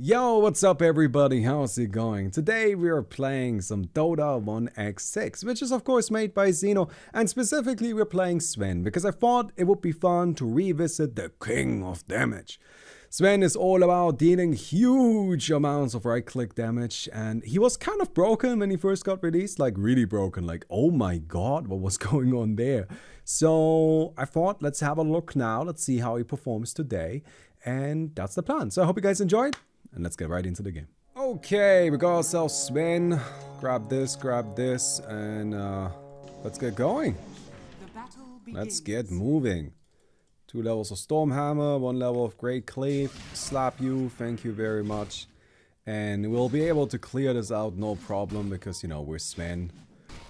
Yo, what's up everybody? How's it going? Today we are playing some Dota 1x6, which is of course made by Zeno, and specifically we're playing Sven, because I thought it would be fun to revisit the king of damage. Sven is all about dealing huge amounts of right-click damage, and he was kind of broken when he first got released, like really broken, like oh my god, what was going on there? So I thought let's have a look now, let's see how he performs today, and that's the plan. So I hope you guys enjoyed. And let's get right into the game. Okay, we got ourselves Sven. Grab this, and let's get going. Let's get moving. 2 levels of Stormhammer, 1 level of Great Cleave. Slap you, thank you very much. And we'll be able to clear this out no problem because, you know, we're Sven.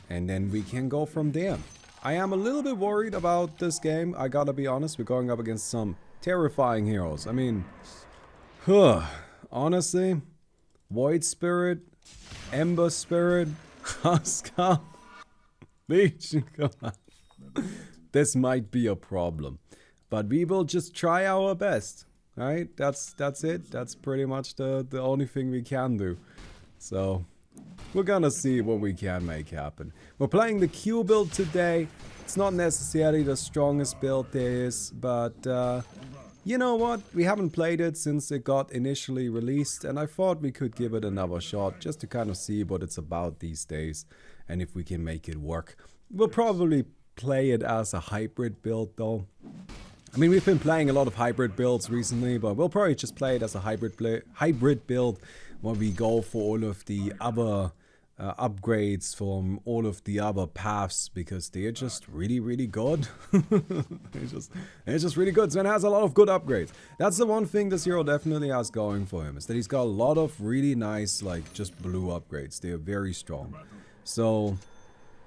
And then we can go from there. I am a little bit worried about this game, I gotta be honest. We're going up against some terrifying heroes. I mean, honestly, Void Spirit, Ember Spirit, Huskar, Legion, come on. This might be a problem. But we will just try our best, right? That's it. That's pretty much the only thing we can do. So, we're gonna see what we can make happen. We're playing the Q build today. It's not necessarily the strongest build there is, but you know what? We haven't played it since it got initially released, and I thought we could give it another shot just to kind of see what it's about these days and if we can make it work. We'll probably play it as a hybrid build though. I mean, we've been playing a lot of hybrid builds recently, but we'll probably just play it as a hybrid build where we go for all of the other upgrades from all of the other paths because they're just really good. It's just really good. Sven has a lot of good upgrades. That's the one thing this hero definitely has going for him, is that he's got a lot of really nice, like, just blue upgrades. They're very strong. So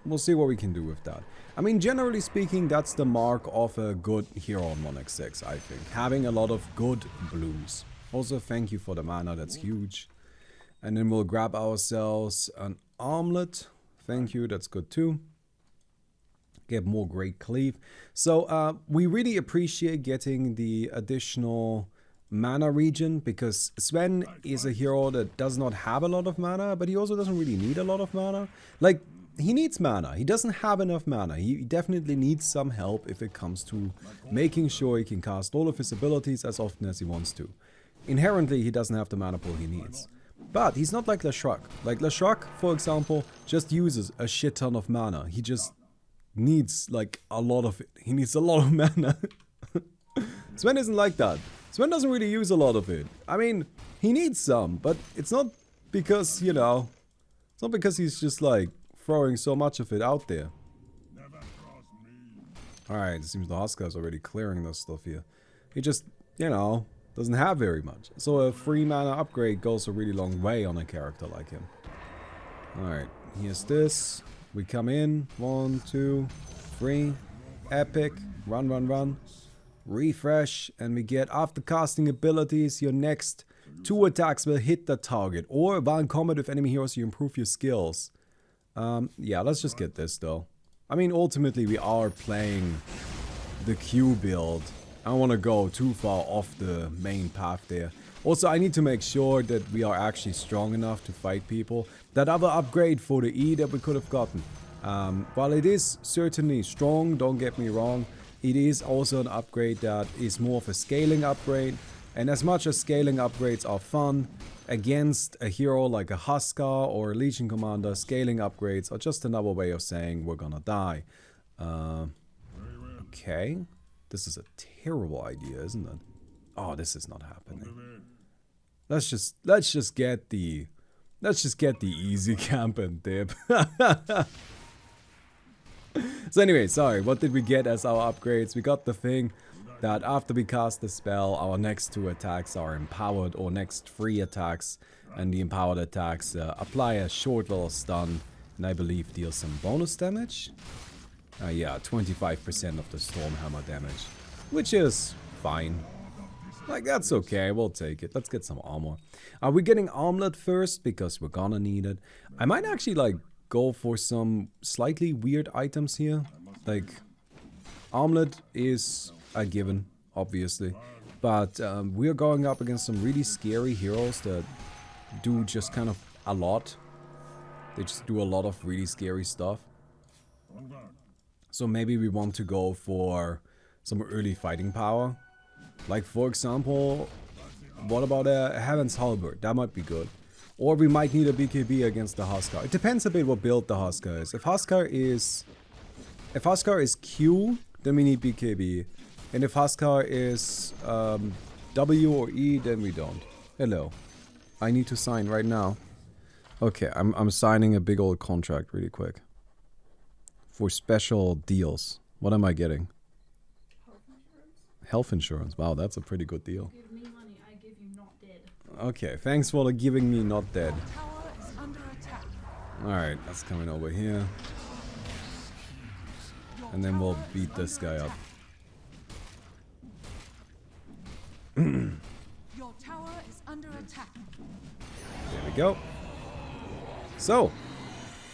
we'll see what we can do with that. I mean, generally speaking, that's the mark of a good hero on 1x6, I think. Having a lot of good blues. Also, thank you for the mana, that's huge. And then we'll grab ourselves an armlet. Thank you, that's good too. Get more Great Cleave. So we really appreciate getting the additional mana regen, because Sven is a hero that does not have a lot of mana, but he also doesn't really need a lot of mana. Like, he needs mana. He doesn't have enough mana. He definitely needs some help if it comes to making sure he can cast all of his abilities as often as he wants to. Inherently, he doesn't have the mana pool he needs. But he's not like Leshrac. Like Leshrac, for example, just uses a shit ton of mana. He just needs like a lot of it. He needs a lot of mana. Sven isn't like that. Sven doesn't really use a lot of it. I mean, he needs some, but it's not because, you know, it's not because he's just like throwing so much of it out there. Alright, it seems the Huskar is already clearing this stuff here. He just, you know, doesn't have very much. So a free mana upgrade goes a really long way on a character like him. Alright, here's this. We come in. 1, 2, 3. Epic. Run. Refresh. And we get, after casting abilities, your next 2 attacks will hit the target. Or while in combat with enemy heroes, you improve your skills. Yeah, let's just get this though. I mean, ultimately we are playing the Q build. I don't want to go too far off the main path there. Also, I need to make sure that we are actually strong enough to fight people. That other upgrade for the E that we could have gotten. While it is certainly strong, don't get me wrong, it is also an upgrade that is more of a scaling upgrade. And as much as scaling upgrades are fun, against a hero like a Huskar or a Legion Commander, scaling upgrades are just another way of saying we're gonna die. Okay. This is a terrible idea, isn't it? Oh, this is not happening. Let's just get the easy camp and dip. So anyway, sorry, what did we get as our upgrades? We got the thing that after we cast the spell, our next 2 attacks are empowered, or next 3 attacks, and the empowered attacks apply a short little stun, and I believe deal some bonus damage. Yeah, 25% of the Stormhammer damage, which is fine. Like, that's okay, we'll take it. Let's get some armor. Are we getting armlet first? Because we're gonna need it. I might actually, like, go for some slightly weird items here. Like, armlet is a given, obviously. But we're going up against some really scary heroes that do just kind of a lot. They just do a lot of really scary stuff. So maybe we want to go for some early fighting power. Like for example, what about a Heaven's Halberd? That might be good. Or we might need a BKB against the Huskar. It depends a bit what build the Huskar is. If Huskar is Q, then we need BKB. And if Huskar is W or E, then we don't. Hello. I need to sign right now. Okay, I'm signing a big old contract really quick. For special deals. What am I getting? Health insurance? Health insurance. Wow, that's a pretty good deal. Give me money, I give you not dead. Okay, thanks for the giving me not dead. Tower is under attack. Alright, that's coming over here. And then we'll beat this guy up. Your tower is under attack. There we go. So,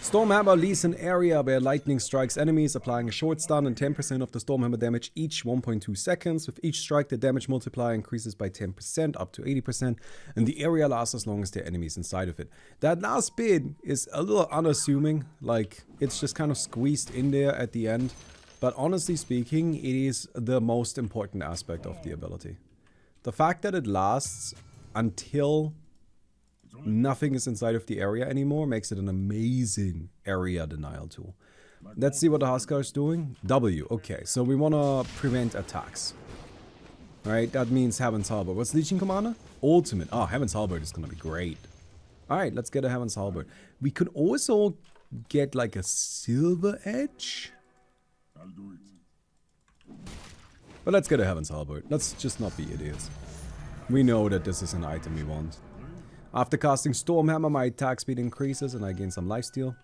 Stormhammer leaves an area where lightning strikes enemies, applying a short stun and 10% of the Stormhammer damage each 1.2 seconds. With each strike, the damage multiplier increases by 10% up to 80%, and the area lasts as long as there are enemies inside of it. That last bit is a little unassuming, like it's just kind of squeezed in there at the end. But honestly speaking, it is the most important aspect of the ability. The fact that it lasts until nothing is inside of the area anymore makes it an amazing area denial tool. Let's see what the Huskar is doing. W, okay, so we want to prevent attacks. Alright, that means Heaven's Halberd. What's Legion Commander? Ultimate. Oh, Heaven's Halberd is going to be great. Alright, let's get a Heaven's Halberd. We could also get like a Silver Edge. I'll do it. But let's get a Heaven's Halberd. Let's just not be idiots. We know that this is an item we want. After casting Stormhammer, my attack speed increases and I gain some lifesteal.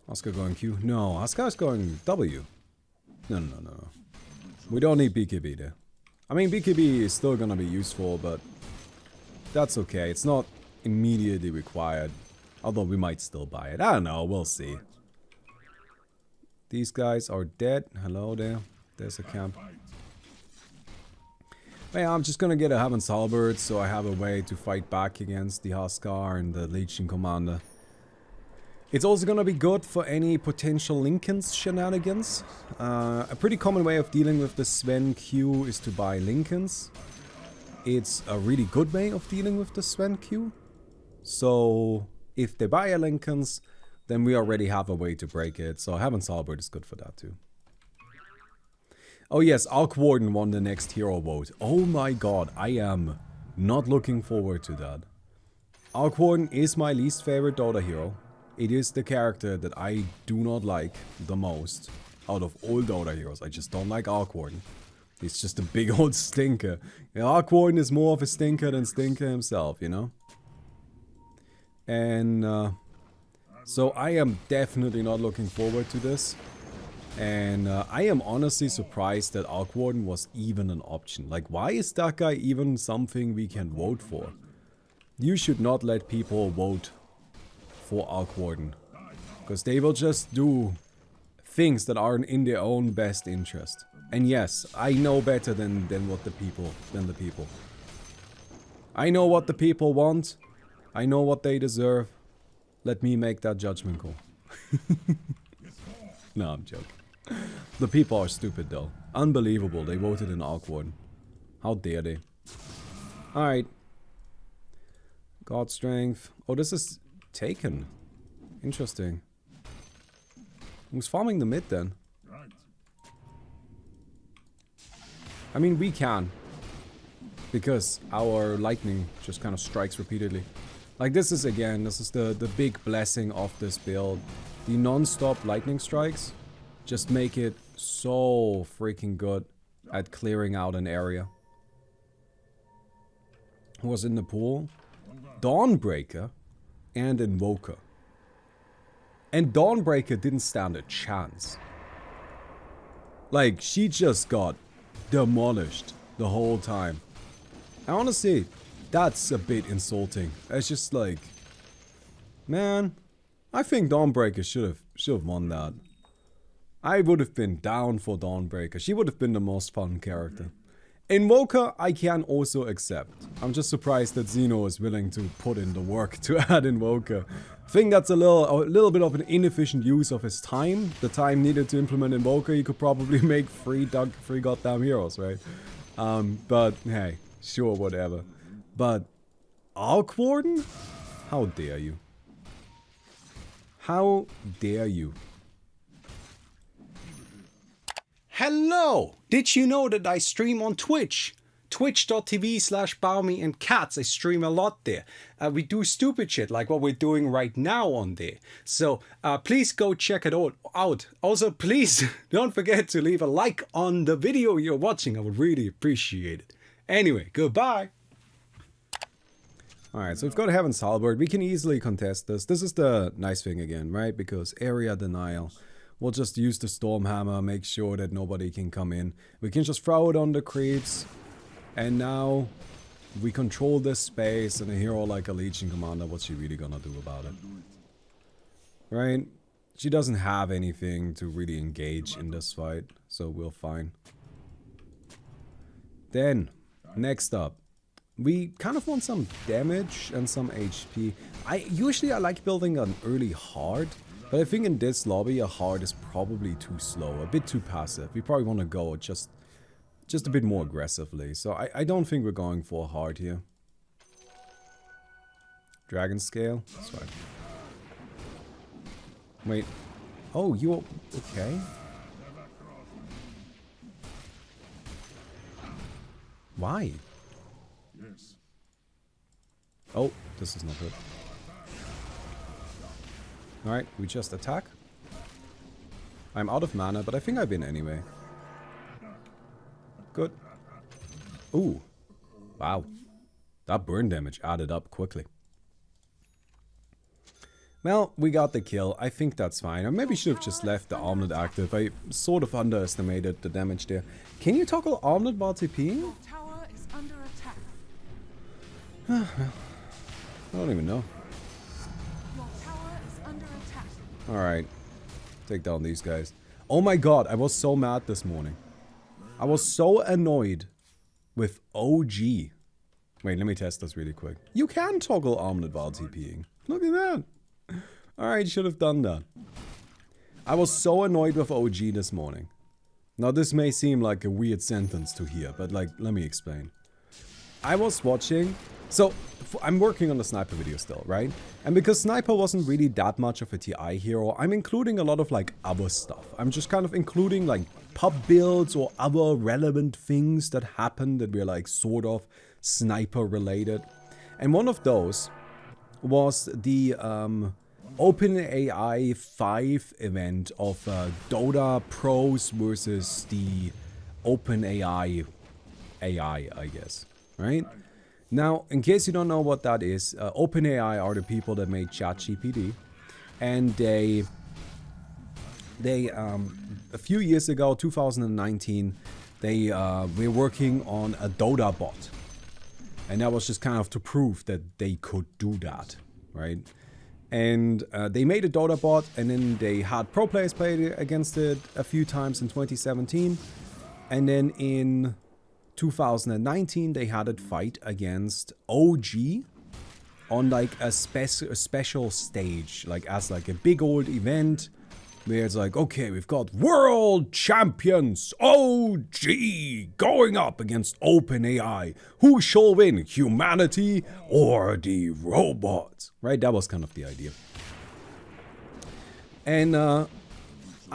Huskar going Q? No, Huskar's going W. No. We don't need BKB there. I mean, BKB is still gonna be useful, but that's okay. It's not immediately required. Although we might still buy it. I don't know, we'll see. These guys are dead. Hello there. There's a camp. Yeah, I'm just gonna get a Heaven's Halberd so I have a way to fight back against the Huskar and the Legion Commander. It's also gonna be good for any potential Lincoln's shenanigans. A pretty common way of dealing with the Sven Q is to buy Lincoln's. It's a really good way of dealing with the Sven Q. So if they buy a Lincoln's, then we already have a way to break it. So Heaven's Halberd is good for that too. Oh yes, Arc Warden won the next hero vote. Oh my god, I am not looking forward to that. Arc Warden is my least favorite Dota hero. It is the character that I do not like the most out of all Dota heroes. I just don't like Arc Warden. He's just a big old stinker. And Arc Warden is more of a stinker than Stinker himself, you know? And so I am definitely not looking forward to this. And I am honestly surprised that Arc Warden was even an option. Like, why is that guy even something we can vote for? You should not let people vote for Arc Warden. Because they will just do things that aren't in their own best interest. And yes, I know better than the people. I know what the people want. I know what they deserve. Let me make that judgment call. No, I'm joking. The people are stupid though. Unbelievable, they voted in Arc Warden. How dare they? Alright. God Strength. Oh, this is taken. Interesting. Who's farming the mid then? I mean, we can. Because our lightning just kind of strikes repeatedly. Like this is the big blessing of this build. The non-stop lightning strikes just make it so freaking good at clearing out an area. Who was in the pool? Dawnbreaker and Invoker. And Dawnbreaker didn't stand a chance. Like, she just got demolished the whole time. And honestly, that's a bit insulting. It's just like, man, I think Dawnbreaker should have won that. I would have been down for Dawnbreaker. She would have been the most fun character. Invoker, I can also accept. I'm just surprised that Xeno is willing to put in the work to add Invoker. I think that's a little bit of an inefficient use of his time. The time needed to implement Invoker, he could probably make three goddamn heroes, right? But hey, sure, whatever. But Arc Warden? How dare you? How dare you? Hello! Did you know that I stream on Twitch? Twitch.tv/Baumi and Cats. I stream a lot there. We do stupid shit like what we're doing right now on there. So please go check it out. Also, please don't forget to leave a like on the video you're watching. I would really appreciate it. Anyway, goodbye. Alright, so we've got Heaven's Halberd. We can easily contest this. This is the nice thing again, right? Because area denial. We'll just use the Stormhammer, make sure that nobody can come in. We can just throw it on the creeps. And now we control this space, and a hero like a Legion Commander, what's she really gonna do about it? Right? She doesn't have anything to really engage in this fight, so we're fine. Then, next up. We kind of want some damage and some HP. Usually I like building an early hard, but I think in this lobby a hard is probably too slow, a bit too passive. We probably want to go just a bit more aggressively. So I don't think we're going for a hard here. Dragon scale? That's fine. Wait. Oh, you're okay. Why? Yes. Oh, this is not good. Alright, we just attack. I'm out of mana, but I think I win anyway. Good. Ooh. Wow. That burn damage added up quickly. Well, we got the kill. I think that's fine. I maybe should have just left the armlet active. I sort of underestimated the damage there. Can you toggle armlet while TPing? Your tower is under attack. I don't even know. Your tower is under attack. Alright. Take down these guys. Oh my god, I was so mad this morning. I was so annoyed with OG. Wait, let me test this really quick. You can toggle armlet while TPing. Look at that. Alright, should have done that. I was so annoyed with OG this morning. Now this may seem like a weird sentence to hear, but like, let me explain. I was watching... So, I'm working on the Sniper video still, right? And because Sniper wasn't really that much of a TI hero, I'm including a lot of like other stuff. I'm just kind of including like pub builds or other relevant things that happen that were like sort of Sniper related. And one of those was the OpenAI 5 event of Dota pros versus the OpenAI AI, I guess, right? Now, in case you don't know what that is, OpenAI are the people that made ChatGPT, and they a few years ago, 2019, they were working on a Dota bot, and that was just kind of to prove that they could do that, right? And they made a Dota bot, and then they had pro players play against it a few times in 2017, and then in 2019 they had it fight against OG on like a special stage, like as like a big old event where it's like, okay, we've got world champions OG going up against OpenAI. Who shall win, humanity or the robots? Right, that was kind of the idea. And I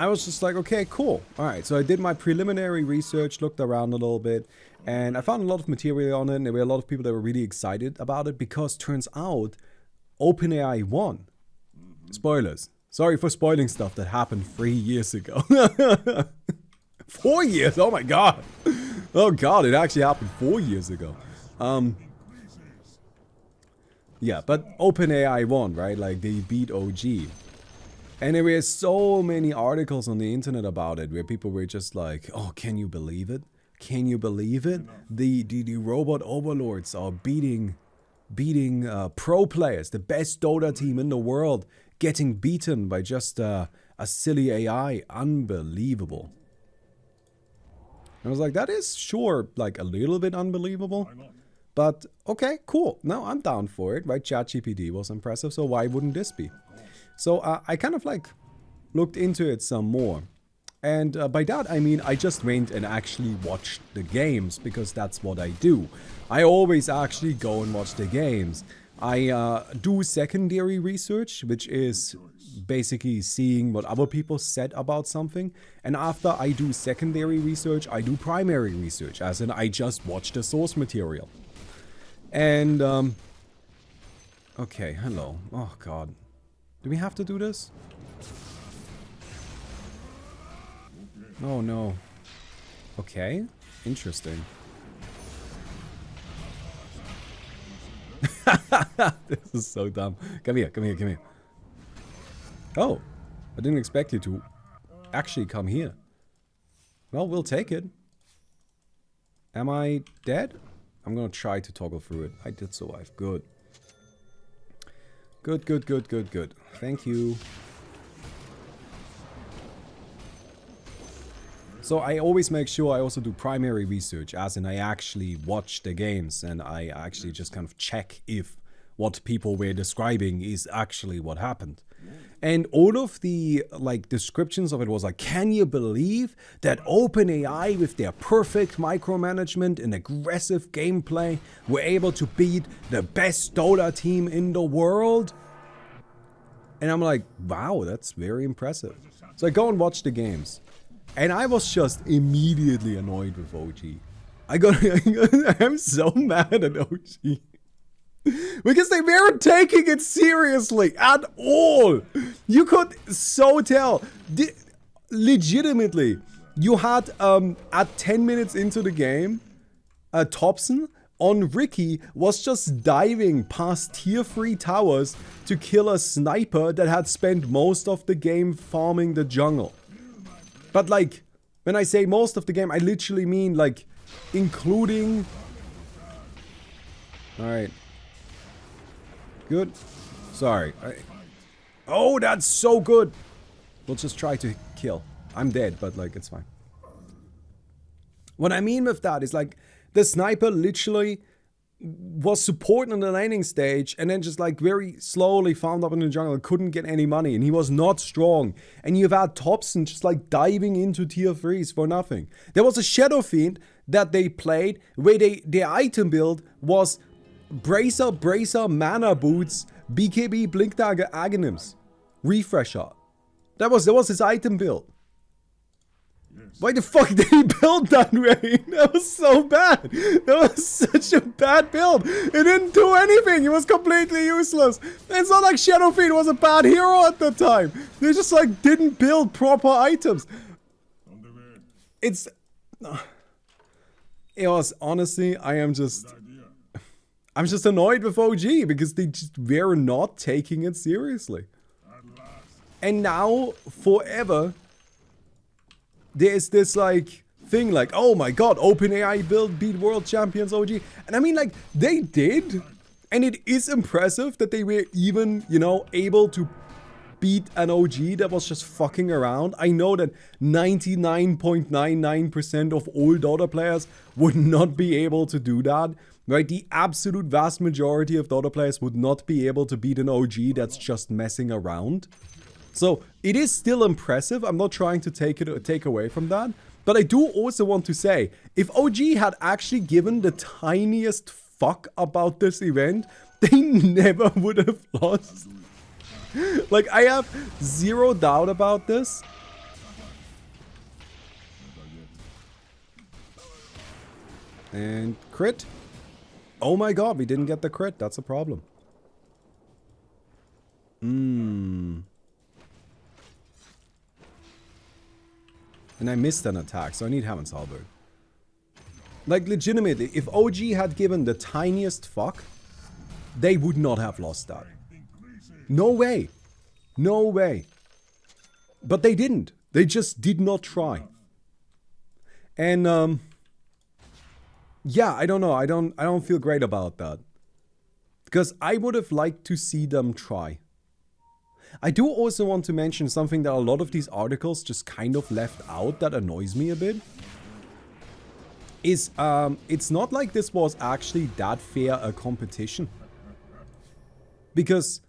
was just like, okay, cool. Alright, so I did my preliminary research, looked around a little bit, and I found a lot of material on it, and there were a lot of people that were really excited about it, because turns out OpenAI won. Spoilers. Sorry for spoiling stuff that happened 3 years ago. 4 years? Oh my god. Oh god, it actually happened 4 years ago. Yeah, but OpenAI won, right? Like, they beat OG. And there were so many articles on the internet about it, where people were just like, oh, can you believe it? Can you believe it? The robot overlords are beating pro players, the best Dota team in the world, getting beaten by just a silly AI. Unbelievable. I was like, that is sure, like, a little bit unbelievable. Why not? But, okay, cool. No, I'm down for it, right? ChatGPT was impressive, so why wouldn't this be? So, I kind of, like, looked into it some more. And by that, I mean, I just went and actually watched the games, because that's what I do. I always actually go and watch the games. I do secondary research, which is basically seeing what other people said about something. And after I do secondary research, I do primary research, as in I just watch the source material. And, okay, hello. Oh, God. Do we have to do this? Oh, no. Okay, interesting. This is so dumb. Come here, come here, come here. Oh, I didn't expect you to actually come here. Well, we'll take it. Am I dead? I'm gonna try to toggle through it. I did survive. Good. Good, good, good, good, good. Thank you. So I always make sure I also do primary research, as in I actually watch the games and I actually just kind of check if what people were describing is actually what happened. And all of the like descriptions of it was like, can you believe that OpenAI with their perfect micromanagement and aggressive gameplay were able to beat the best Dota team in the world? And I'm like, wow, that's very impressive. So I go and watch the games. And I was just immediately annoyed with OG. I'm so mad at OG. Because they weren't taking it seriously at all. You could so tell. Legitimately, you had at 10 minutes into the game, Thompson on Ricky was just diving past tier 3 towers to kill a sniper that had spent most of the game farming the jungle. But like, when I say most of the game, I literally mean like, including... Alright. Good. Sorry. Oh, that's so good! We'll just try to kill. I'm dead, but like, it's fine. What I mean with that is like, the sniper literally was supporting on the landing stage and then just like very slowly found up in the jungle, couldn't get any money, and he was not strong. And you've had Thompson just like diving into tier 3s for nothing. There was a Shadow Fiend that they played where their item build was Bracer, Mana Boots, BKB, Blink Dagger, Aghanims, Refresher. That was his item build. Why the fuck did he build that way? That was so bad. That was such a bad build. It didn't do anything. It was completely useless. It's not like Shadow Fiend was a bad hero at the time. They just like didn't build proper items. It was honestly, I'm just annoyed with OG because they just were not taking it seriously. And now, forever, there's this like thing like, oh my god, OpenAI beat world champions OG. And I mean like, they did. And it is impressive that they were even, you know, able to beat an OG that was just fucking around. I know that 99.99% of all Dota players would not be able to do that. Right? The absolute vast majority of Dota players would not be able to beat an OG that's just messing around. So it is still impressive. I'm not trying to take away from that. But I do also want to say, if OG had actually given the tiniest fuck about this event, they never would have lost. Like, I have zero doubt about this. And crit. Oh my god, we didn't get the crit. That's a problem. And I missed an attack, so I need Heaven's Halberd. Like, legitimately, if OG had given the tiniest fuck, they would not have lost that. No way. No way. But they didn't. They just did not try. And, yeah, I don't know. I don't feel great about that. Because I would have liked to see them try. I do also want to mention something that a lot of these articles just kind of left out that annoys me a bit. is it's not like this was actually that fair a competition. Because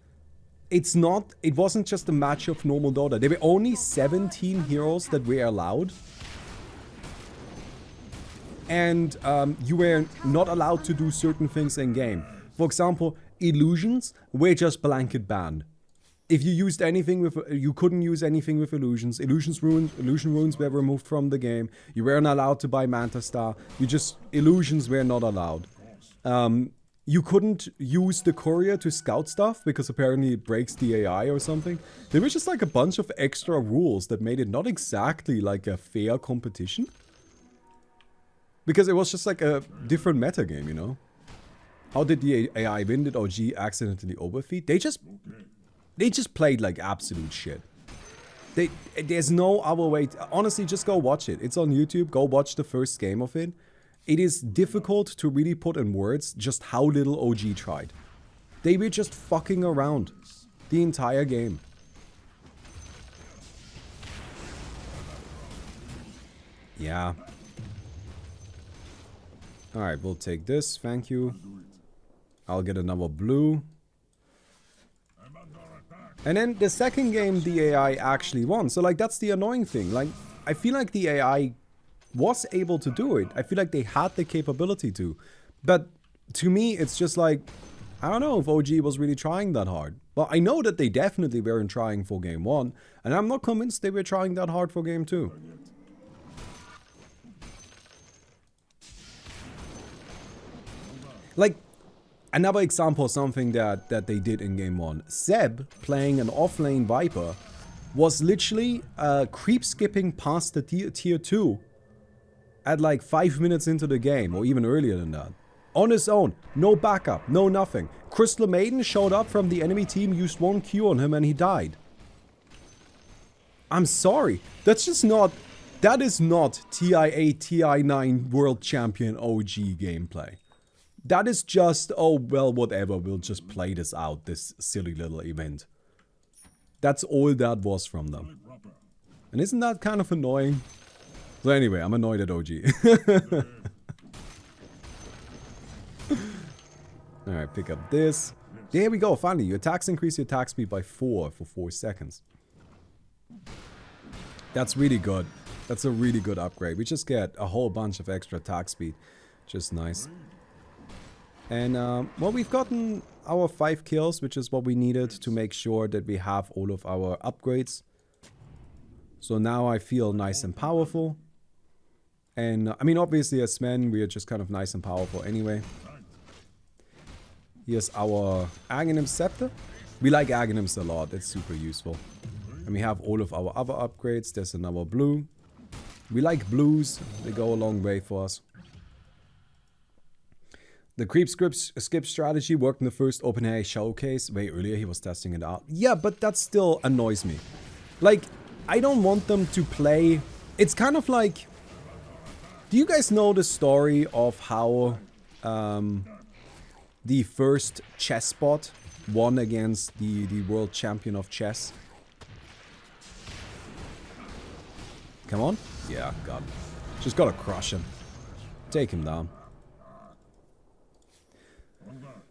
it wasn't just a match of normal Dota. There were only 17 heroes that were allowed. And you were not allowed to do certain things in game. For example, illusions were just blanket banned. If you used anything with, you couldn't use anything with illusions. Illusion runes were removed from the game. You weren't allowed to buy Manta Star. Illusions were not allowed. You couldn't use the courier to scout stuff because apparently it breaks the AI or something. There was just like a bunch of extra rules that made it not exactly like a fair competition. Because it was just like a different meta game, you know? How did the AI win? Did OG accidentally overfeed? They just played like absolute shit. There's no other way. Honestly, just go watch it. It's on YouTube. Go watch the first game of it. It is difficult to really put in words just how little OG tried. They were just fucking around the entire game. Yeah. Alright, we'll take this. Thank you. I'll get another blue. And then the second game, the AI actually won. So, like, that's the annoying thing. Like, I feel like the AI was able to do it. I feel like they had the capability to. But to me, it's just like, I don't know if OG was really trying that hard. Well, I know that they definitely weren't trying for game 1. And I'm not convinced they were trying that hard for game 2. Like, another example of something that they did in game 1. Seb, playing an offlane Viper, was literally creep skipping past the tier 2 at like 5 minutes into the game, or even earlier than that. On his own, no backup, no nothing. Crystal Maiden showed up from the enemy team, used 1 Q on him, and he died. I'm sorry, that's just not... That is not TI8, TI9 World Champion OG gameplay. That is just, oh, well, whatever, we'll just play this out, this silly little event. That's all that was from them. And isn't that kind of annoying? So anyway, I'm annoyed at OG. Alright, pick up this. There we go, finally. Your attacks increase your attack speed by 4 for 4 seconds. That's really good. That's a really good upgrade. We just get a whole bunch of extra attack speed. Just nice. And, well, we've gotten our 5 kills, which is what we needed to make sure that we have all of our upgrades. So now I feel nice and powerful. And, I mean, obviously as Sven, we are just kind of nice and powerful anyway. Here's our Aghanim Scepter. We like Aghanims a lot, it's super useful. And we have all of our other upgrades. There's another blue. We like blues, they go a long way for us. The creep skip strategy worked in the first OpenAI showcase. Way earlier, he was testing it out. Yeah, but that still annoys me. Like, I don't want them to play... It's kind of like... Do you guys know the story of how the first chess bot won against the world champion of chess? Come on. Yeah, God. Just gotta crush him. Take him down.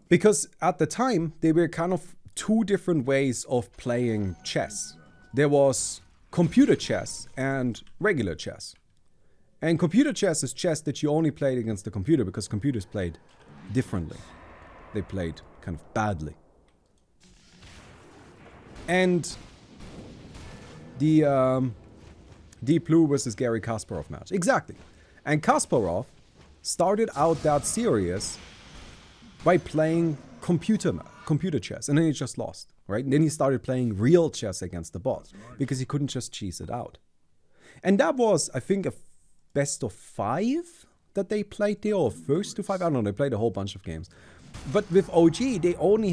Because at the time, there were kind of 2 different ways of playing chess. There was computer chess and regular chess. And computer chess is chess that you only played against the computer because computers played differently. They played kind of badly. And the Deep Blue versus Garry Kasparov match. Exactly. And Kasparov started out that series by playing computer chess, and then he just lost, right? And then he started playing real chess against the bot, because he couldn't just cheese it out. And that was, I think, a best of 5 that they played there, or first to 5, I don't know, they played a whole bunch of games. But with OG, they only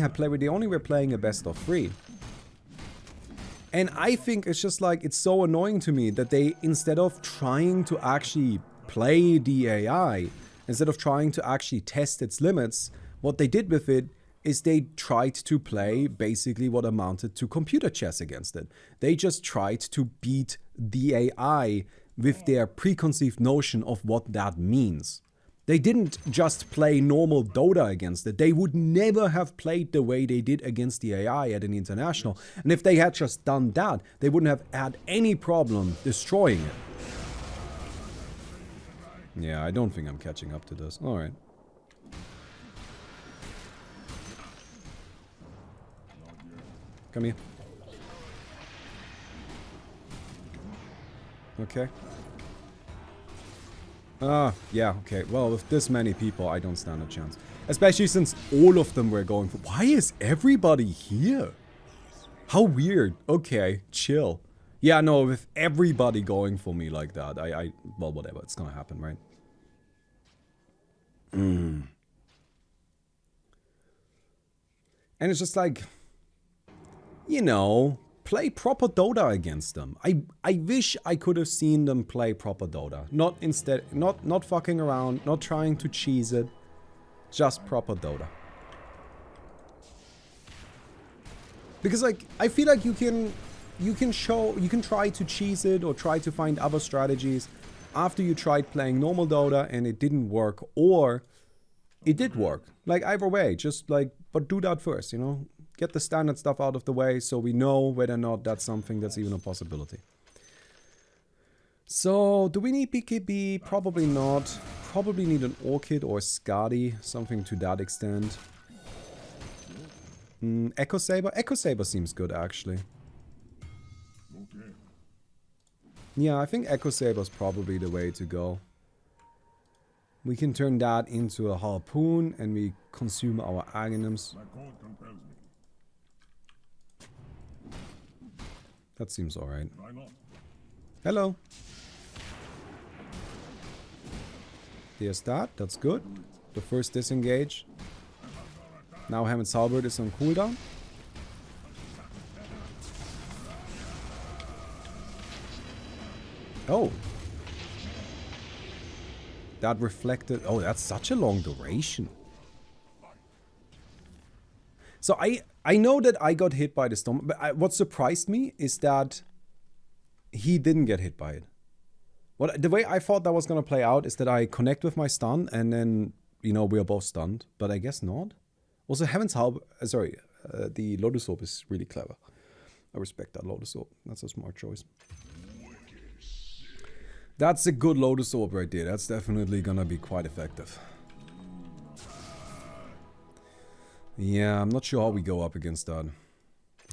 were playing a best of 3. And I think it's just like, it's so annoying to me that they, instead of trying to actually play the AI, instead of trying to actually test its limits, what they did with it is they tried to play basically what amounted to computer chess against it. They just tried to beat the AI with their preconceived notion of what that means. They didn't just play normal Dota against it. They would never have played the way they did against the AI at an international. And if they had just done that, they wouldn't have had any problem destroying it. Yeah, I don't think I'm catching up to this. Alright. Come here. Okay. Yeah, okay. Well, with this many people, I don't stand a chance. Especially since all of them were going for... Why is everybody here? How weird. Okay, chill. Yeah, no, with everybody going for me like that, well, whatever. It's gonna happen, right? And it's just like... You know... Play proper Dota against them. I wish I could have seen them play proper Dota. Not fucking around, not trying to cheese it. Just proper Dota. Because like, I feel like you can try to cheese it or try to find other strategies after you tried playing normal Dota and it didn't work, or it did work. Like either way, just like, but do that first, you know? Get the standard stuff out of the way so we know whether or not that's something that's even a possibility. So, do we need BKB? Probably not. Probably need an Orchid or Skadi, something to that extent. Echo Saber? Echo Saber seems good, actually. Yeah, I think Echo Saber is probably the way to go. We can turn that into a Harpoon and we consume our Aghanims. That seems alright. Hello. There's that. That's good. The first disengage. Now Hammond's Halberd is on cooldown. Oh. That reflected... Oh, that's such a long duration. So I know that I got hit by the storm, but what surprised me is that he didn't get hit by it. The way I thought that was going to play out is that I connect with my stun and then, you know, we are both stunned, but I guess not. Also, Heaven's Halberd, the Lotus Orb is really clever. I respect that Lotus Orb. That's a smart choice. That's a good Lotus Orb right there. That's definitely going to be quite effective. Yeah, I'm not sure how we go up against that.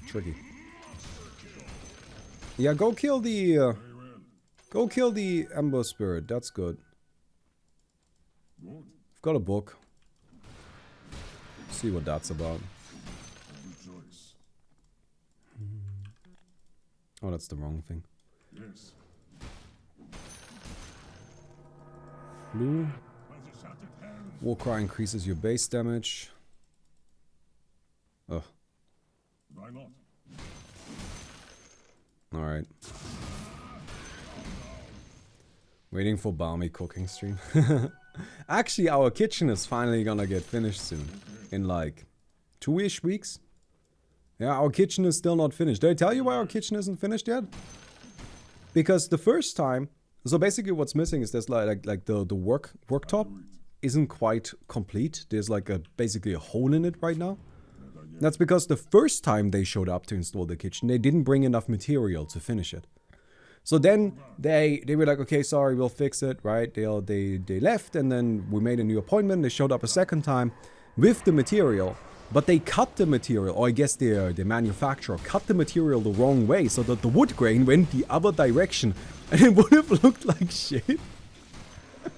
Tricky. Yeah, go kill the Ember Spirit. That's good. I've got a book. See what that's about. Oh, that's the wrong thing. Blue. Warcry increases your base damage. Ugh. Alright. Waiting for Baumi cooking stream. Actually, our kitchen is finally gonna get finished soon. In like 2-ish weeks. Yeah, our kitchen is still not finished. Did I tell you why our kitchen isn't finished yet? Because the first time... So basically what's missing is there's like the worktop isn't quite complete. There's like basically a hole in it right now. That's because the first time they showed up to install the kitchen, they didn't bring enough material to finish it. So then they were like, okay, sorry, we'll fix it, right? They left, and then we made a new appointment. They showed up a second time with the material, but they cut the material, or I guess the manufacturer cut the material the wrong way so that the wood grain went the other direction, and it would have looked like shit.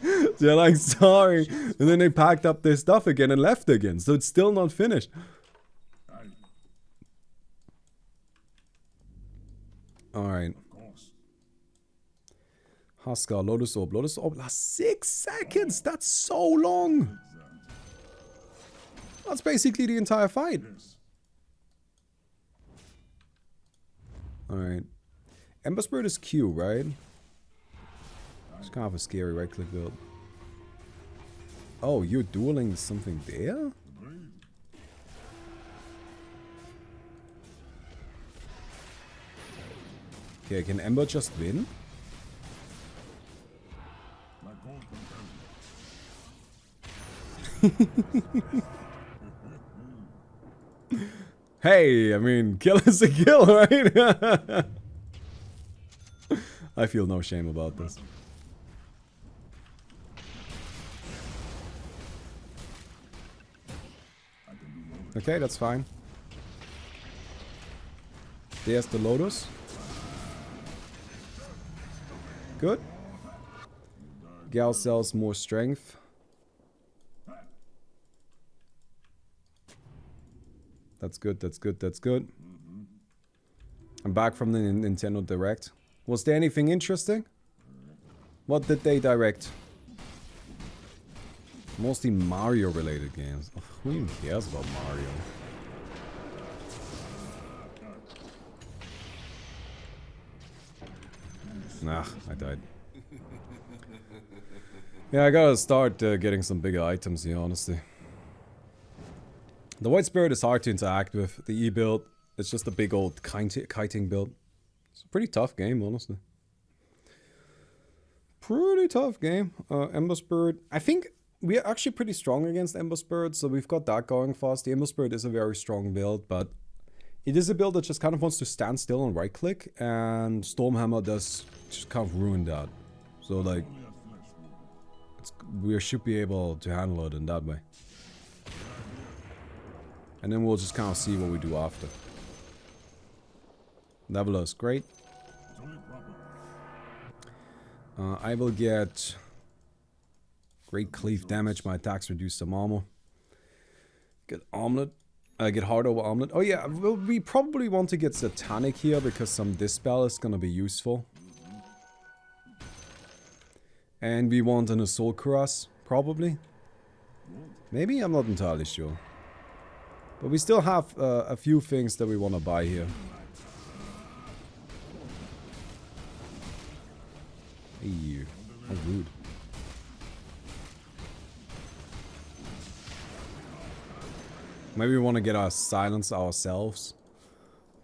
So they're like, sorry. And then they packed up their stuff again and left again, so it's still not finished. Alright. Huskar, Lotus Orb. Lotus Orb lasts 6 seconds! That's so long! That's basically the entire fight. Alright. Ember Spirit is Q, right? It's kind of a scary right-click build. Oh, you're dueling something there? Okay, can Ember just win? Hey, I mean, kill is a kill, right? I feel no shame about this. Okay, that's fine. There's the Lotus. Good. Gal sells more strength. That's good, that's good, that's good. I'm back from the Nintendo Direct. Was there anything interesting? What did they direct? Mostly Mario related games. Ugh, who even cares about Mario? Nah, I died. Yeah, I gotta start getting some bigger items here, honestly. The White Spirit is hard to interact with. The E build, it's just a big old kiting build. It's a pretty tough game, honestly. Pretty tough game. Ember Spirit. I think we are actually pretty strong against Ember Spirit, so we've got that going for us. The Ember Spirit is a very strong build, but it is a build that just kind of wants to stand still and right click, and Stormhammer does just kind of ruin that. So like, we should be able to handle it in that way. And then we'll just kind of see what we do after. Leveler is great. I will get great cleave damage. My attacks reduce some armor. Get armlet. Get hard over armlet. Oh yeah, we probably want to get Satanic here because some Dispel is gonna be useful. And we want an Assault Cuirass, probably. Maybe? I'm not entirely sure. But we still have a few things that we want to buy here. Hey, how rude. Maybe we want to get our silence ourselves.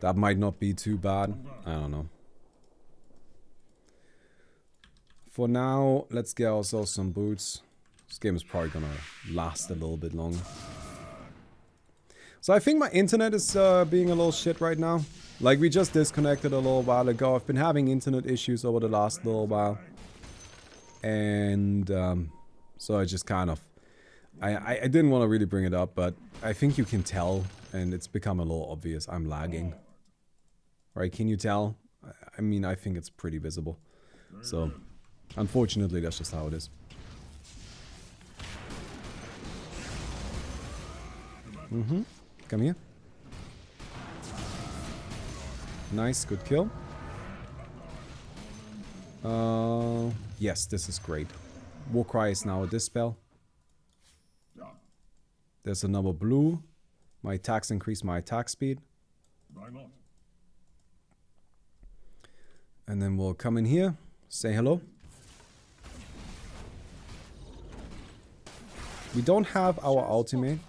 That might not be too bad. I don't know. For now, let's get ourselves some boots. This game is probably gonna last a little bit longer. So I think my internet is being a little shit right now. Like, we just disconnected a little while ago. I've been having internet issues over the last little while. And so I just kind of... I didn't want to really bring it up, but I think you can tell, and it's become a little obvious, I'm lagging. Right, can you tell? I mean, I think it's pretty visible. So, unfortunately, that's just how it is. Mm-hmm. Come here. Nice, good kill. Yes, this is great. Warcry is now a Dispel. There's another blue. My attacks increase my attack speed. And then we'll come in here, say hello. We don't have our ultimate,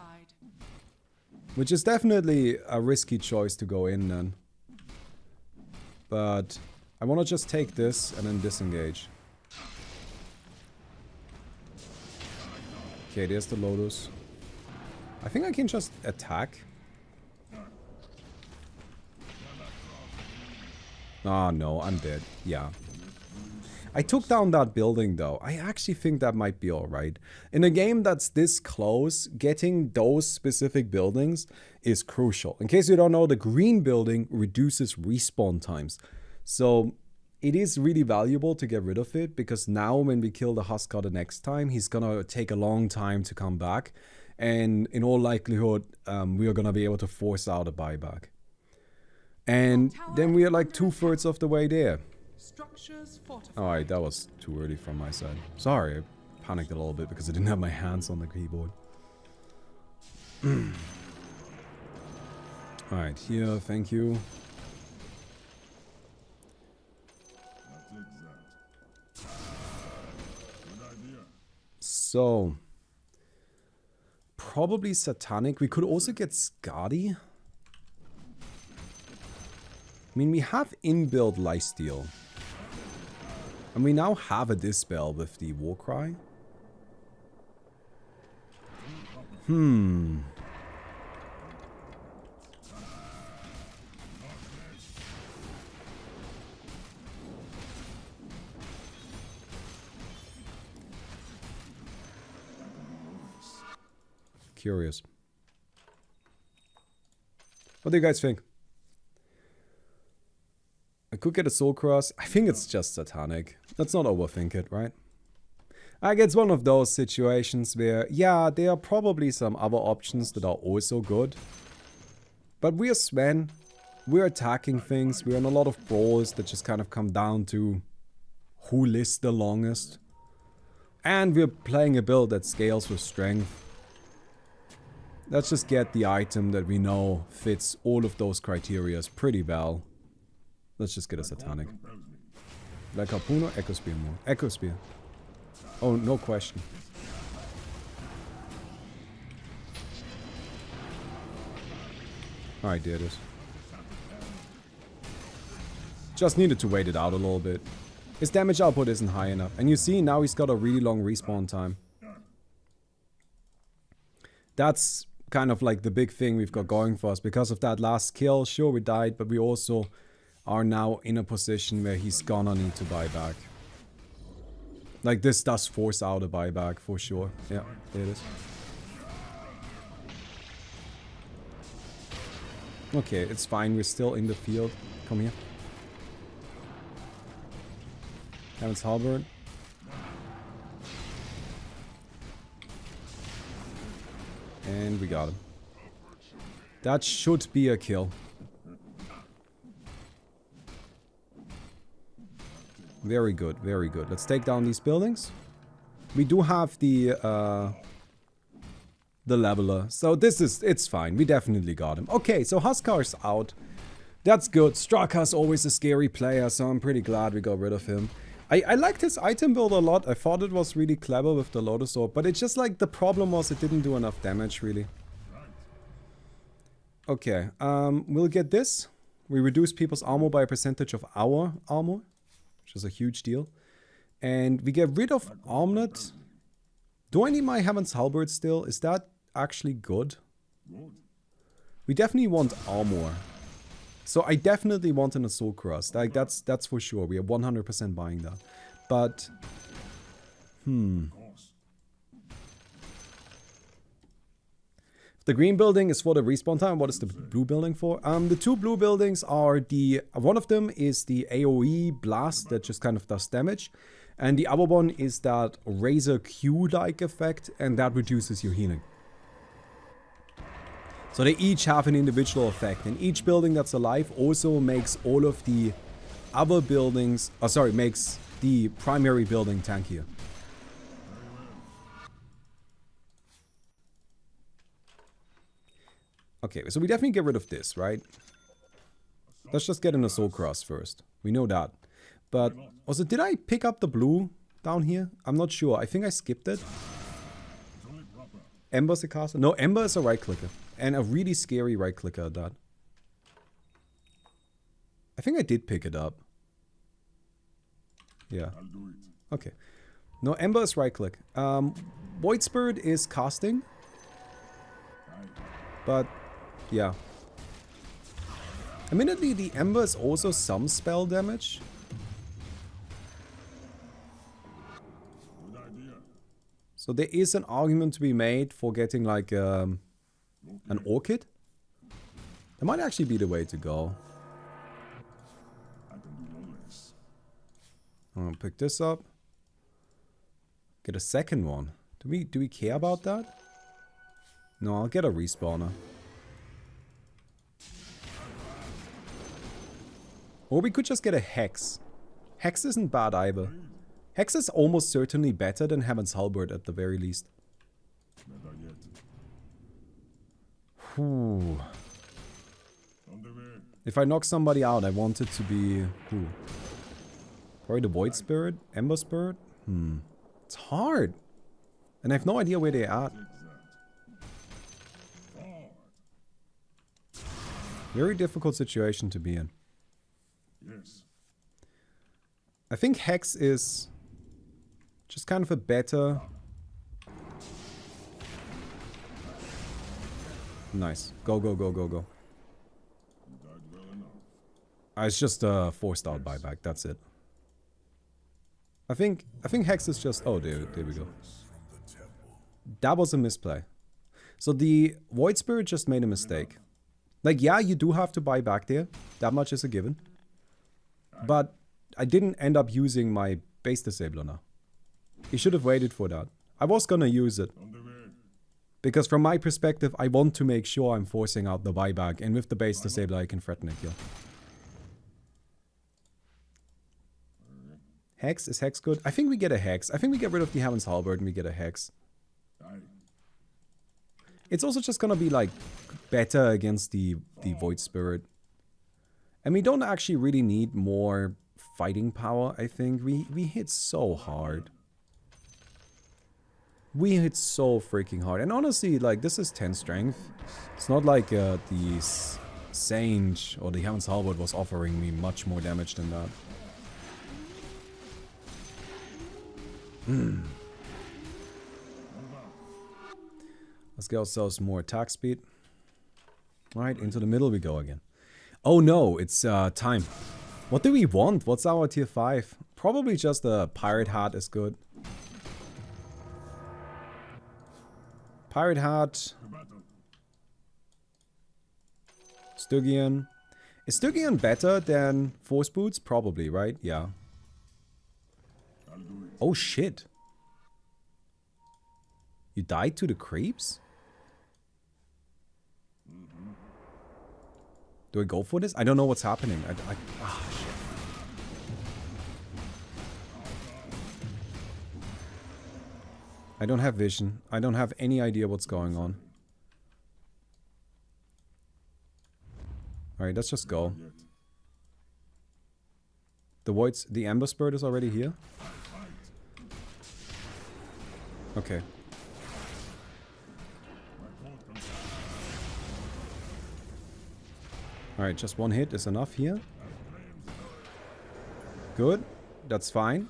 which is definitely a risky choice to go in then. But I want to just take this and then disengage. Okay, there's the Lotus. I think I can just attack. Oh no, I'm dead. Yeah. I took down that building though. I actually think that might be alright. In a game that's this close, getting those specific buildings is crucial. In case you don't know, the green building reduces respawn times. So it is really valuable to get rid of it, because now when we kill the Huskar the next time, he's gonna take a long time to come back. And in all likelihood, we are gonna be able to force out a buyback. And then we are like 2/3 of the way there. Alright, that was too early from my side. Sorry, I panicked a little bit because I didn't have my hands on the keyboard. Alright, here, thank you. So, probably Satanic. We could also get Skadi. I mean, we have inbuilt Lifesteal. And we now have a Dispel with the Warcry. Curious. What do you guys think? I could get a Soul Cross. I think it's just Satanic. Let's not overthink it, right? Like, it's one of those situations where, yeah, there are probably some other options that are also good. But we're Sven. We're attacking things. We're in a lot of brawls that just kind of come down to who lists the longest. And we're playing a build that scales with strength. Let's just get the item that we know fits all of those criteria pretty well. Let's just get a Satanic. Like Harpoon or Echo Spear more? Echo Spear. Oh, no question. Alright, there it is. Just needed to wait it out a little bit. His damage output isn't high enough. And you see, now he's got a really long respawn time. That's kind of like the big thing we've got going for us. Because of that last kill, sure we died, but we also are now in a position where he's gonna need to buy back. Like, this does force out a buyback for sure. Yeah, there it is. Okay, it's fine, we're still in the field. Come here. Heaven's Halberd. And we got him. That should be a kill. Very good, very good. Let's take down these buildings. We do have the leveler. So it's fine. We definitely got him. Okay, so Huskar's out. That's good. Straka's always a scary player, so I'm pretty glad we got rid of him. I liked his item build a lot. I thought it was really clever with the Lotus Orb, but it's just like the problem was it didn't do enough damage, really. Okay, we'll get this. We reduce people's armor by a percentage of our armor, which is a huge deal. And we get rid of Armlet. Do I need my Heaven's Halberd still? Is that actually good? We definitely want armor. So I definitely want an Assault Cross. Like, that's for sure. We are 100% buying that. But, the green building is for the respawn time. What is the blue building for? The two blue buildings are one of them is the AoE blast that just kind of does damage. And the other one is that Razor Q-like effect, and that reduces your healing. So they each have an individual effect, and each building that's alive also makes all of the other buildings, makes the primary building tankier. Okay, so we definitely get rid of this, right? Let's just get an Assault Cross first. We know that. But also, did I pick up the blue down here? I'm not sure. I think I skipped it. Ember's a caster? No, Ember is a right clicker. And a really scary right clicker at that. I think I did pick it up. Yeah. Okay. No, Ember is right click. Void Spirit is casting. But, yeah. Admittedly, the Ember is also some spell damage. So there is an argument to be made for getting like an Orchid. That might actually be the way to go. I'm gonna pick this up. Get a second one. Do we care about that? No, I'll get a respawner. Or we could just get a Hex. Hex isn't bad either. Hex is almost certainly better than Heaven's Halberd at the very least. Whew. If I knock somebody out, I want it to be... who? Probably the Void Spirit? Ember Spirit? It's hard. And I have no idea where they're at. Very difficult situation to be in. Yes. I think Hex is just kind of a better... Nice. Go, go, go, go, go. You died well enough. It's just a 4-star buyback. That's it. I think Hex is just... Oh, there we go. That was a misplay. So the Void Spirit just made a mistake. Like, yeah, you do have to buy back there. That much is a given. But I didn't end up using my base disabler now. You should have waited for that. I was gonna use it. On the way. Because from my perspective, I want to make sure I'm forcing out the buyback. And with the base disabler, I can threaten a kill. Hex? Is Hex good? I think we get a Hex. I think we get rid of the Heaven's Halberd and we get a Hex. Aye. It's also just gonna be like better against the Void Spirit. And we don't actually really need more fighting power, I think. We hit so hard. We hit so freaking hard. And honestly, like, this is 10 strength. It's not like the Sage or the Heaven's Halberd was offering me much more damage than that. Let's get ourselves more attack speed. Alright, into the middle we go again. Oh no, it's time. What do we want? What's our tier 5? Probably just a Pirate Hat is good. Pirate Hat. Stygian. Is Stygian better than Force Boots? Probably, right? Yeah. Oh shit. You died to the creeps? Do I go for this? I don't know what's happening. Ah, shit. I don't have vision. I don't have any idea what's going on. Alright, let's just go. The Ember Spirit is already here? Okay. Alright, just one hit is enough here. Good. That's fine.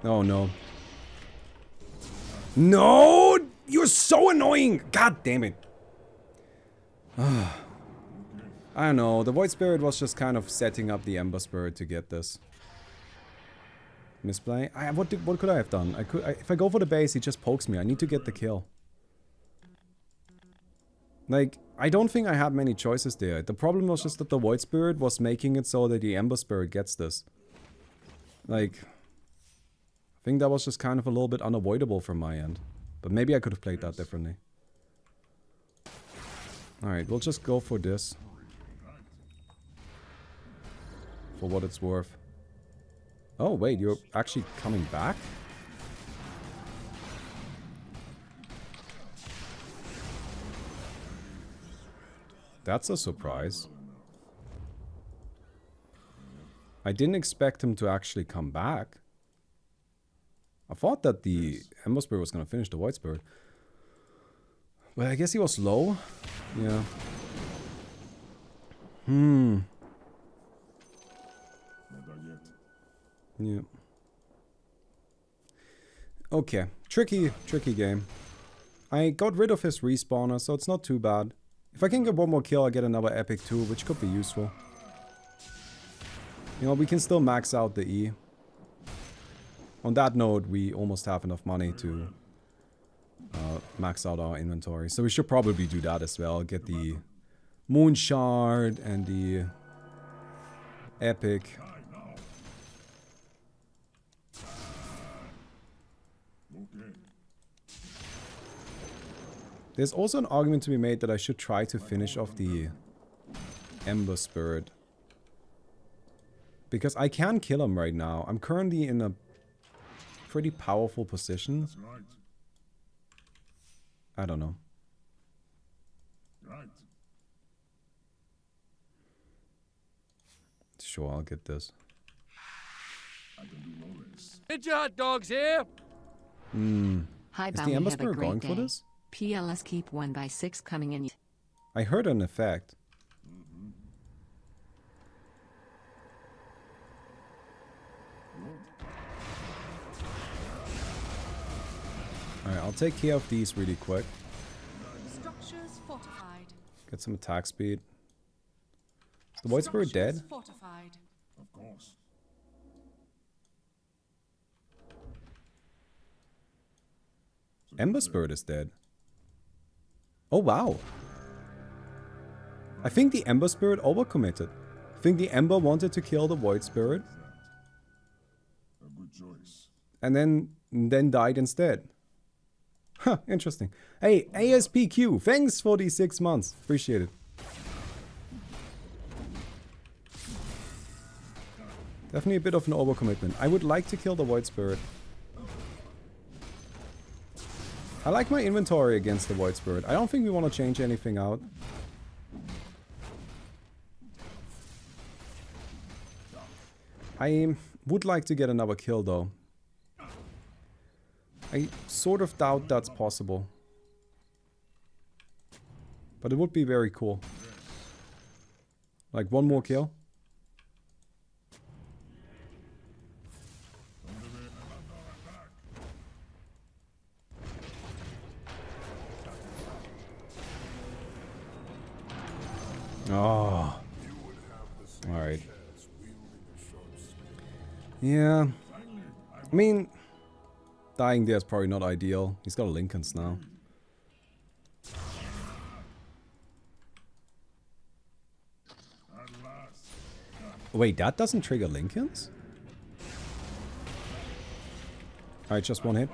Oh no. No! You're so annoying! God damn it. I don't know. The Void Spirit was just kind of setting up the Ember Spirit to get this. Misplay? What could I have done? If I go for the base, he just pokes me. I need to get the kill. Like, I don't think I had many choices there. The problem was just that the Void Spirit was making it so that the Ember Spirit gets this. Like, I think that was just kind of a little bit unavoidable from my end. But maybe I could have played that differently. Alright, we'll just go for this. For what it's worth. Oh, wait, you're actually coming back? That's a surprise. I didn't expect him to actually come back. I thought that the Ember Spirit was going to finish the Void Spirit. Well, I guess he was low. Yeah. Yeah. Okay. Tricky game. I got rid of his respawner, so it's not too bad. If I can get one more kill, I get another epic too, which could be useful. You know, we can still max out the E. On that note, we almost have enough money to max out our inventory. So we should probably do that as well. Get the Moon Shard and the Epic. There's also an argument to be made that I should try to finish off the Ember Spirit. Because I can kill him right now. I'm currently in a pretty powerful position. That's right. I don't know. Right. Sure, I'll get this. I can do no less. Ninja hot dogs here. Hi, Is Baumi, the Ember have a Spirit great going day. for this? PLS keep 1/6 coming in. I heard an effect. Alright, I'll take care of these really quick. Structures fortified. Get some attack speed. Is the Void Spirit dead? Structures fortified. Of course. Ember Spirit is dead. Oh wow. I think the Ember Spirit overcommitted. I think the Ember wanted to kill the Void Spirit A good choice. and then died instead. Huh, interesting. Hey, ASPQ, thanks for these 6 months. Appreciate it. Definitely a bit of an overcommitment. I would like to kill the Void Spirit. I like my inventory against the Void Spirit. I don't think we want to change anything out. I would like to get another kill though. I sort of doubt that's possible. But it would be very cool. Like one more kill. Oh. Alright. Yeah. I mean, dying there is probably not ideal. He's got a Lincoln's now. Wait, that doesn't trigger Lincoln's? Alright, just one hit.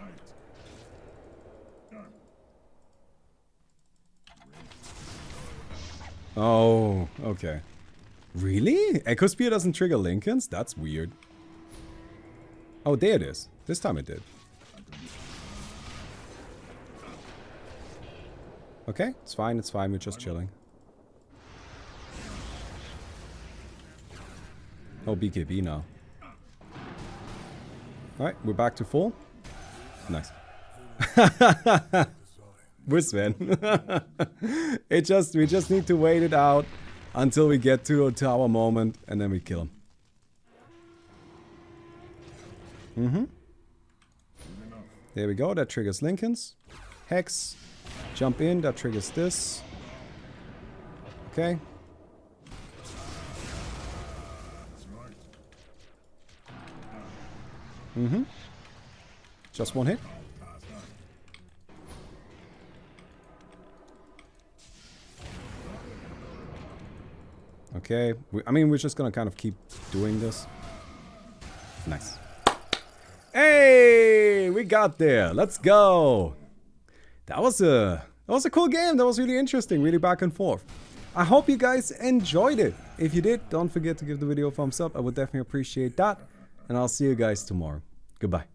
Oh, okay. Really? Echo Spear doesn't trigger Lincoln's? That's weird. Oh, there it is. This time it did. Okay, it's fine, we're just chilling. Oh, BKB now. Alright, we're back to full. Nice. With Sven. We just need to wait it out until we get to our moment and then we kill him. There we go, that triggers Lincoln's. Hex. Jump in, that triggers this. Okay. Just one hit. Okay, I mean, we're just gonna kind of keep doing this. Nice. Hey, we got there. Let's go. That was a cool game. That was really interesting, really back and forth. I hope you guys enjoyed it. If you did, don't forget to give the video a thumbs up. I would definitely appreciate that. And I'll see you guys tomorrow. Goodbye.